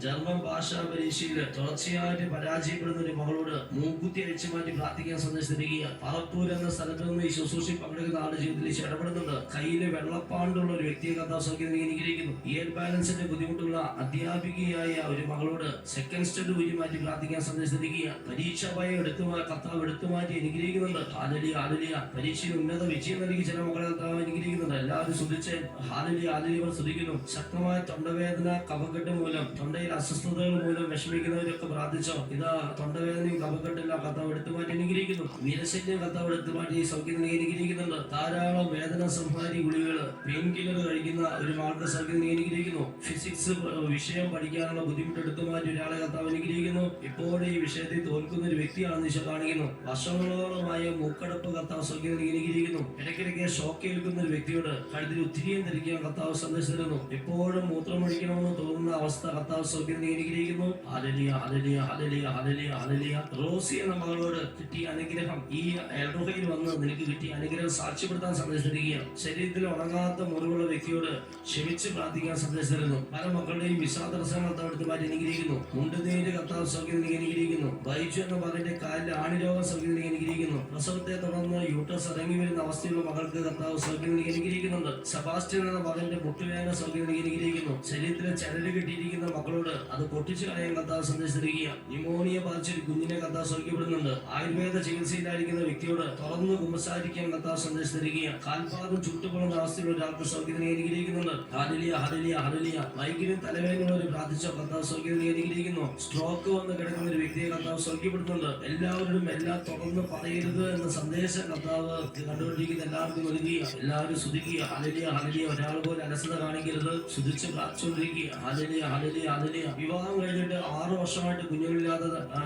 German ഭാഷാ പരീക്ഷയിൽ തുടർച്ചയായിട്ട് പരാജയപ്പെടുന്ന ഒരു മകളോട് മൂക്കുത്തി അഴിച്ചു മാറ്റി പ്രാർത്ഥിക്കാൻ സന്ദേശിച്ചിരിക്കുക. പറപ്പൂർ എന്ന സ്ഥലത്ത് നിന്ന് ഈ ശുശ്രൂഷ പങ്കെടുക്കുന്ന ആളുടെ ജീവിതത്തിൽ ഇടപെടുന്നുണ്ട്. കയ്യില് വെള്ളപ്പാണ്ടുള്ള ഒരു വ്യക്തിയെ കഥാ സൗഖ്യം അനുഗ്രഹിക്കുന്നു. ഇയർ ബാലൻസിന്റെ ബുദ്ധിമുട്ടുള്ള അധ്യാപികയായ ഒരു മകളോട് സെക്കൻഡ് സ്റ്റഡ് ഊരി മാറ്റി പ്രാർത്ഥിക്കാൻ സന്ദേശിച്ചിരിക്കുക. പരീക്ഷ ഭയം കർത്താവ് എടുത്തുമാറ്റി അനുഗ്രഹിക്കുന്നുണ്ട്. ഹാലലിയ ഹാലലിയ. പരീക്ഷയിൽ ഉന്നത വിജയം നൽകി ചില മകളെ കർത്താവ് അനുഗ്രഹിക്കുന്നുണ്ട്. എല്ലാവരും ശ്രദ്ധിച്ച് ഹാലലിയ ഹാലലിയ ശ്രദ്ധിക്കുന്നു. ശക്തമായ തൊണ്ടവേദന, കഫക്കെട്ട് മൂലം, തൊണ്ടയിൽ അസ്വസ്ഥതകൾ മൂലം വിഷമിക്കുന്നവരൊക്കെ പ്രാർത്ഥിച്ചോ. ഇതാ തൊണ്ടവേദനയും കഫക്കെട്ടെല്ലാം കർത്താവ് എടുത്തുമാറ്റി അനുഗ്രഹിക്കുന്നു. വിരശല്യം കർത്താവ് എടുത്തുമാറ്റി സൗഖ്യം അനുഗ്രഹിക്കുന്നുണ്ട്. ധാരാളം വേദന സംഹാരി ഗുളികൾ, പെയിൻ കില്ലർ കഴിക്കുന്ന ഒരു മാർഗ സൗഖ്യം അനുഗ്രഹിക്കുന്നു. ഫിസിക്സ് വിഷയം പഠിക്കാനുള്ള ബുദ്ധിമുട്ട് എടുത്തുമാറ്റി ഒരാളെ കർത്താവ് അനുഗ്രഹിക്കുന്നു. ഇപ്പോൾ ഈ വിഷയത്തിൽ തോൽക്കുന്ന ഒരു വ്യക്തിയാണെന്ന് ഈശോ കാണിക്കുന്നു. വർഷങ്ങളോളമായ മൂക്കടപ്പ് കർത്താവ് സൗഖ്യം അനുഗ്രഹിക്കുന്നു. ഇടയ്ക്കിടയ്ക്ക് ഷോക്ക് ഏൽക്കുന്ന ഒരു വ്യക്തിയോട് കഴുത്തിൽ ഉത്തിരിയും ധരിക്കാൻ കർത്താവ് സന്ദേശം തരുന്നു. എപ്പോഴും മൂത്രമൊഴിക്കണമെന്ന് തോന്നുന്ന അവസ്ഥ കർത്താവ് സൗഖ്യം അനുഗ്രഹിക്കുന്നു. Hallelujah hallelujah hallelujah hallelujah hallelujah. Rosie എന്ന മകളോട് കിട്ടിയ അനുഗ്രഹം ഈ എൽറോഹയിൽ വന്ന് നിനക്ക് കിട്ടിയ അനുഗ്രഹം സാക്ഷ്യപ്പെടുത്താൻ സന്ദേശം തരിക. ശരീരത്തിൽ ഉണങ്ങാത്ത മുറിവുള്ള വ്യക്തിയോട് ക്ഷമിച്ച് പ്രാർത്ഥിക്കാൻ സന്ദേശം തരുന്നു. പല മക്കളുടെയും വിഷാദർശനം കർത്താവ് എടുത്ത് മാറ്റി അനുഗ്രഹിക്കുന്നു. മുണ്ടുനീര് കർത്താവ് സൗഖ്യം അനുഗ്രഹിക്കുന്നു. ബൈജു എന്ന മകന്റെ കാലിൽ ആണിരോഗം സൗഖ്യം അനുഗ്രഹിക്കുന്നു. പ്രസവത്തെ തുടർന്ന് യൂട്ടസ് ഇറങ്ങി വരുന്ന അവസ്ഥയുള്ള മകൾക്ക് കർത്താവ് സൗഖ്യം അനുഗ്രഹിക്കുന്നുണ്ട്. സെബാസ്റ്റ്യൻ എന്ന മകന്റെ മുട്ടുവേദന സൗഖ്യം അനുഗ്രഹിക്കുന്നു. ശരീരത്തിലെ ചരട് കെട്ടിയിരിക്കുന്ന മക്കളോട് അത് പൊട്ടിച്ചു കളയാൻ കർത്താവ് സന്ദേശം തരിക. ന്യൂമോണിയ ബാധിച്ചൊരു കുഞ്ഞിനെ കർത്താവ് സൗഖ്യപ്പെടുന്നുണ്ട്. ആയുർവേദ ചികിത്സയിലായിരിക്കുന്ന വ്യക്തിയോട് തുറന്ന് കുമ്പസാരിക്കാൻ കർത്താവ് സന്ദേശം തരിക. കാൽപാദം ചുട്ടുകൊള്ളുന്ന അവസ്ഥയിൽ ഒരാൾക്ക് സൗഖ്യം അനുഗ്രഹിക്കുന്നുണ്ട്. ഹല്ലേലൂയ ഹല്ലേലൂയ ഹല്ലേലൂയ. വൈകിലും തലവേദനയുള്ളവർ പ്രാർത്ഥിച്ചോ കർത്താവ് സൗഖ്യം അനുഗ്രഹിക്കുന്നു. സ്ട്രോക്ക് വന്ന് കിടക്കുന്ന ഒരു വ്യക്തിയെ കർത്താവ് സൗഖ്യപ്പെടുന്നുണ്ട്. എല്ലാവരും എല്ലാം തുറന്ന് പറയരുത് എന്ന സന്ദേശം കർത്താവ് കണ്ടുകൊണ്ടിരിക്കുന്ന എല്ലാവർക്കും നൽകുക. എല്ലാവരും സ്തുതിക്കുക. ഹല്ലേലൂയ ഹല്ലേലൂയ. ഒരാൾ പോലും അലസത കാണിക്കരുത്. സ്തുതിച്ച് പ്രാർത്ഥിച്ചുകൊണ്ടിരിക്കുക. Hallelujah hallelujah hallelujah. വിവാഹം കഴിഞ്ഞിട്ട് 6 വർഷമായിട്ട് കുഞ്ഞുങ്ങളില്ലാത്ത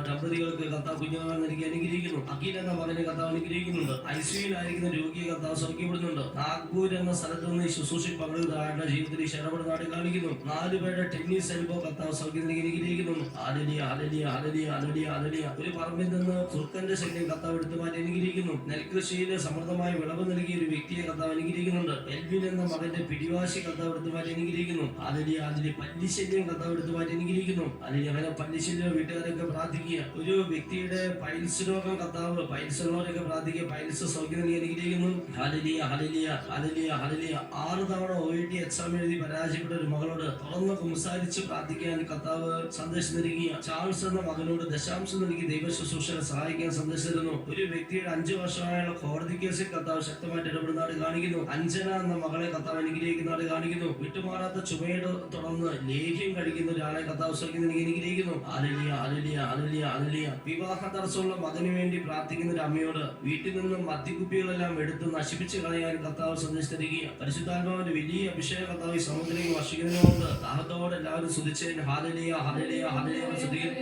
ദമ്പതികൾക്ക് കർത്താവ് കുഞ്ഞുങ്ങൾ നൽകി അനുഗ്രഹിക്കുന്നു. അഖിൽ എന്ന മകനെ കർത്താവ് അനുഗ്രഹിക്കുന്നുണ്ട്. ഐസിയുലായിരിക്കുന്ന രോഗിയെ കർത്താവ് സൗഖ്യപ്പെടുന്നുണ്ട്. നാഗ്പൂർ എന്ന സ്ഥലത്ത് നിന്ന് ഈ ശുശ്രൂഷ പങ്കെടുത്ത ജീവിതത്തിൽ ഇടപെടുന്ന കാണിക്കുന്നു. 4 പേരുടെ ടെന്നീസ് എൽബോ കർത്താവ് സൗഖ്യം അനുഗ്രഹിക്കുന്നു. Hallelujah hallelujah hallelujah hallelujah hallelujah. ഒരു പറമ്പിൽ നിന്ന് കുറുക്കന്റെ ശല്യം കർത്താവ് എടുത്തു മാറ്റി അനുഗ്രഹിക്കുന്നു. നെൽകൃഷിയിൽ സമൃദ്ധമായ വിളവ് നൽകിയ ഒരു വ്യക്തിയെ കർത്താവ് അനുഗ്രഹിക്കുന്നുണ്ട്. എൽവിൻ എന്ന മകന്റെ പിടിവാശി കർത്താവ് എടുത്തു മാറ്റി അനുഗ്രഹിക്കുന്നു. Hallelujah hallelujah. പല്ലിശല്യം കർത്താവ് എടുത്തു മാറ്റി അനുഗ്രഹിക്കുന്നു. ഹല്ലേലൂയ. അങ്ങനെ പല്ലിശല്യം വീട്ടുകാരൊക്കെ പ്രാർത്ഥിക്കുക. ഒരു വ്യക്തിയുടെ പൈൽസ് രോഗം കർത്താവ് പൈൽസ് ഉള്ളവരൊക്കെ പ്രാർത്ഥിക്കുക. പൈൽസ് സൗഖ്യം അനുഗ്രഹിക്കുന്നു. Hallelujah hallelujah hallelujah hallelujah. 6 തവണ OET എക്സാം എഴുതി പരാജയപ്പെട്ട ഒരു മകളോട് തുറന്ന് സംസാരിച്ച് പ്രാർത്ഥിക്കാൻ കർത്താവ് സന്ദേശം നൽകുക. ചാൾസ് എന്ന മകനോട് ദശാംശം നൽകി ദൈവ ശുശ്രൂഷനെ സഹായിക്കാൻ സന്ദേശം തരുന്നു. ഒരു വ്യക്തിയുടെ 5 വർഷമായുള്ള കോടതി കേസിൽ കർത്താവ് ശക്തമായിട്ട് ഇടപെടുന്നതായിട്ട് കാണിക്കുന്നു. അഞ്ജന എന്ന മകളെ കർത്താവ് അനുഗ്രഹിക്കുന്നതായിട്ട് കാണിക്കുന്നു. വിട്ടുമാറാത്ത ചുമയുടെ തുടർന്ന് ലേഹ്യം കഴിക്കുന്ന ഒരാളെ കർത്താവ് അനുഗ്രഹിക്കുന്നു. Hallelujah hallelujah hallelujah hallelujah. വിവാഹ തടസ്സമുള്ള മകന് വേണ്ടി പ്രാർത്ഥിക്കുന്ന ഒരു അമ്മയോട് വീട്ടിൽ നിന്നും മദ്യക്കുപ്പികളെല്ലാം എടുത്ത് നശിപ്പിച്ച് കളയാൻ കർത്താവ് സന്ദേശം തരിക. പരിശുദ്ധാത്മാവിന്റെ വലിയ അഭിഷേക കർത്താവ് ഈ സമൂഹത്തിലേക്ക് വർഷിക്കുന്നതിനോട് ദാഹത്തോടെ എല്ലാവരും സ്തുതിച്ച് ഹല്ലേലൂയ ഹല്ലേലൂയ ഹല്ലേലൂയ സ്തുതിക്കുന്നു.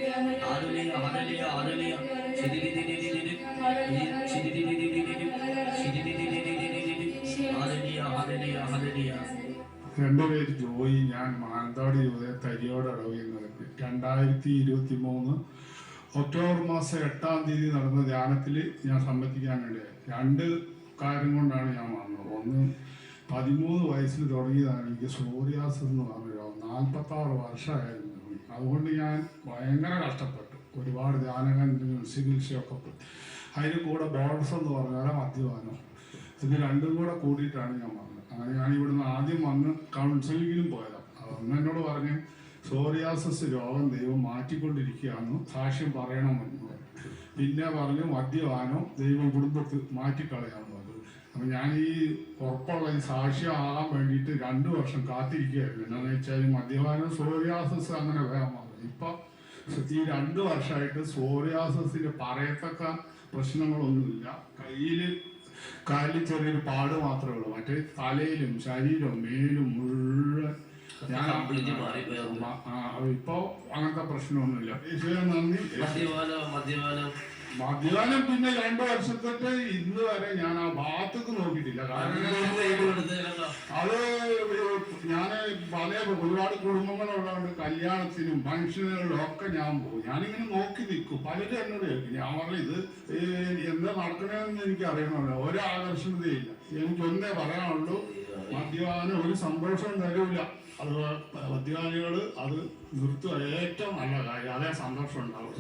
Hallelujah hallelujah hallelujah. എൻ്റെ പേര് ജോയി. ഞാൻ മാനന്തവാടി തരിയോട് ഇടവകയിൽ 2023 ഒക്ടോബർ മാസം 8-ാം തീയതി നടന്ന ധ്യാനത്തിൽ ഞാൻ സംബന്ധിക്കാൻ വേണ്ടിയായി. 2 കാര്യം കൊണ്ടാണ് ഞാൻ വന്നത്. ഒന്ന്, 13 വയസ്സിൽ തുടങ്ങിയതാണ് എനിക്ക് സോറിയാസിസ് എന്ന് പറഞ്ഞ രോഗം. 46 വർഷമായിരുന്നു. അതുകൊണ്ട് ഞാൻ ഭയങ്കര കഷ്ടപ്പെട്ടു. ഒരുപാട് ധ്യാനകേന്ദ്രങ്ങളും ചികിത്സയൊക്കെ പോയി. അതിന് കൂടെ ബോർഡ്സ് എന്ന് പറഞ്ഞാൽ മദ്യപാനം, ഇത് 2ഉം കൂടെ കൂടിയിട്ടാണ് ഞാൻ വന്നത്. അങ്ങനെ ഞാൻ ഇവിടുന്ന് ആദ്യം വന്ന് കൗൺസിലിങ്ങിനും പോയതാണ്. അതൊന്ന് എന്നോട് പറഞ്ഞ് സോറിയാസിസ് രോഗം ദൈവം മാറ്റിക്കൊണ്ടിരിക്കുകയാണെന്ന് സാക്ഷ്യം പറയണമെന്ന് പറഞ്ഞു. പിന്നെ പറഞ്ഞു മദ്യപാനം ദൈവം കുടുംബത്തിൽ മാറ്റിക്കളയാമെന്ന് പറഞ്ഞു. അപ്പം ഞാൻ ഈ ഉറപ്പുള്ള ഈ സാക്ഷ്യം ആകാൻ വേണ്ടിയിട്ട് 2 വർഷം കാത്തിരിക്കുകയായിരുന്നു. എന്താണെന്ന് വെച്ചാൽ മദ്യപാനം സോറിയാസിസ് അങ്ങനെ വേഗം വന്നു. ഇപ്പം ഈ 2 വർഷമായിട്ട് സോറിയാസിന് പറയത്തക്ക പ്രശ്നങ്ങളൊന്നുമില്ല. കാലിൽ ചെറിയൊരു പാട് മാത്രമേ ഉള്ളൂ. മറ്റേ തലയിലും ശരീരവും മേലും മുഴുവൻ ഇപ്പൊ അങ്ങനത്തെ പ്രശ്നമൊന്നുമില്ല. നന്ദി. മദ്യപാനം പിന്നെ 2 വർഷത്തൊട്ട് ഇന്ന് വരെ ഞാൻ ആ ഭാഗത്തേക്ക് നോക്കിയിട്ടില്ല. കാരണം അത് ഞാൻ പല ഒരുപാട് കുടുംബങ്ങളുള്ളതുകൊണ്ട് കല്യാണത്തിനും ഫംഗ്ഷനുകളിലും ഒക്കെ ഞാൻ പോകും. ഞാനിങ്ങനെ നോക്കി നിൽക്കും. പലരും എന്നോട് കേൾക്കും. ഞാൻ പറഞ്ഞു ഇത് എന്താ നടക്കണമെന്ന് എനിക്ക് അറിയണമല്ലോ. ഒരാകർഷണതയില്ല. എനിക്കൊന്നേ പറയാനുള്ളൂ, മദ്യപാനം ഒരു സന്തോഷം തരൂല. അത് മദ്യപാനികൾ അത് നിർത്തുക ഏറ്റവും നല്ല കാര്യം, അതേ സന്തോഷം ഉണ്ടാവും.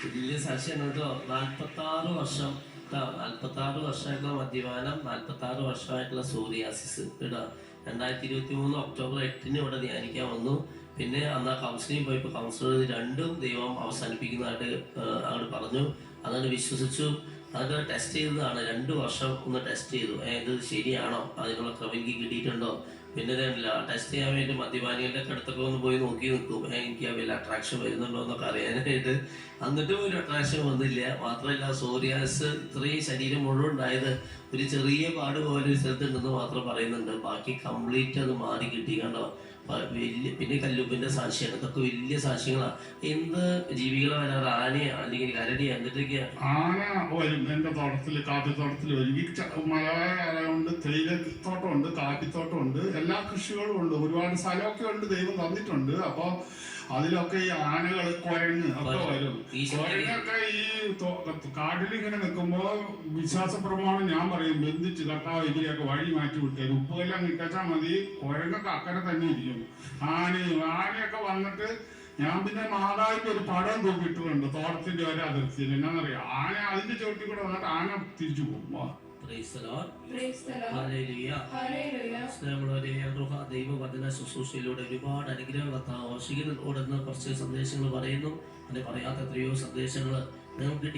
വലിയ സാക്ഷിയാണ് കേട്ടോ. 46 വർഷം 46 വർഷമായിട്ടുള്ള മദ്യപാനം, 46 വർഷമായിട്ടുള്ള സോറിയാസിസ് കേട്ടോ. 2023 ഒക്ടോബർ 8 ഇവിടെ ധ്യാനിക്കാൻ വന്നു. പിന്നെ അന്ന് കൗൺസിലിംഗ് പോയപ്പോൾ കൗൺസിലർ രണ്ടും ദൈവം അവസാനിപ്പിക്കുന്നതായിട്ട് അങ്ങോട്ട് പറഞ്ഞു. അതുകൊണ്ട് വിശ്വസിച്ചു. അത് ടെസ്റ്റ് ചെയ്തതാണ്. 2 വർഷം ഒന്ന് ടെസ്റ്റ് ചെയ്തു, ഇത് ശരിയാണോ, അതിനുള്ള ക്രമം എനിക്ക് കിട്ടിയിട്ടുണ്ടോ. പിന്നെ ടെസ്റ്റ് ചെയ്യാൻ വേണ്ടി മദ്യപാനികളുടെ അടുത്തൊക്കെ ഒന്ന് പോയി നോക്കി നിൽക്കും, എനിക്ക് വലിയ അട്രാക്ഷൻ വരുന്നുണ്ടോ എന്നൊക്കെ അറിയാനായിട്ട്. എന്നിട്ടും ഒരു അട്രാക്ഷൻ വന്നില്ല. മാത്രമല്ല സോറിയാസ് ഇത്രയും ശരീരം മുഴുവൻ ഉണ്ടായത് ഒരു ചെറിയ പാട് പോലെ ഒരു സ്ഥലത്തുണ്ടെന്ന് മാത്രം പറയുന്നുണ്ട്. ബാക്കി കംപ്ലീറ്റ് അത് മാറി കിട്ടി കണ്ടോ. വലിയ പിന്നെ കല്ലുപ്പിന്റെ സാക്ഷിയാണ്. ഇതൊക്കെ വലിയ സാക്ഷ്യങ്ങളാണ്. എന്ത് ജീവികളെ വരാറ്, ആനയോ അല്ലെങ്കിൽ കരടിയോ എന്തിട്ടൊക്കെയാ? ആന വരും എന്റെ തോട്ടത്തില്, കാപ്പിത്തോട്ടത്തിൽ വരും. ഈ മലയാളമുണ്ട്, തേയിലത്തോട്ടമുണ്ട്, കാപ്പിത്തോട്ടമുണ്ട്, എല്ലാ കൃഷികളും ഉണ്ട്, ഒരുപാട് സ്ഥലമൊക്കെ ഉണ്ട്, ദൈവം തന്നിട്ടുണ്ട്. അപ്പൊ അതിലൊക്കെ ഈ ആനകൾ, കുരങ്ങ് ഒക്കെ വരും. കുരങ്ങൊക്കെ ഈ കാട്ടിലിങ്ങനെ നിൽക്കുമ്പോ വിശ്വാസ പ്രമാണം ഞാൻ പറയും, ബന്ധിച്ച് കർത്താവ് ഇതിലൊക്കെ വഴി മാറ്റി വിട്ടേരും, ഉപ്പുകെല്ലാം നിൽക്കാച്ചാൽ മതി, കുരങ്ങൊക്കെ അക്കരെ തന്നെ ഇരിക്കും. ആനയൊക്കെ വന്നിട്ട് ഞാൻ പിന്നെ മാതാവിന്റെ ഒരു പടം തൂക്കിയിട്ടുണ്ട് തോട്ടത്തിന്റെ ഒരു അതിർത്തിയിൽ. എന്നാന്നറിയാം, ആന അതിന്റെ ചോട്ടിൽ കൂടെ വന്നിട്ട് ആന തിരിച്ചു പോകും. ദൈവവചന ശുശ്രൂഷയിലൂടെ ഒരുപാട് അനുഗ്രഹങ്ങൾ വർഷിക്കുന്നതിലൂടെ കുറച്ച് സന്ദേശങ്ങൾ പറയുന്നു. അതിന് പറയാത്ത എത്രയോ സന്ദേശങ്ങൾ നിങ്ങൾക്ക്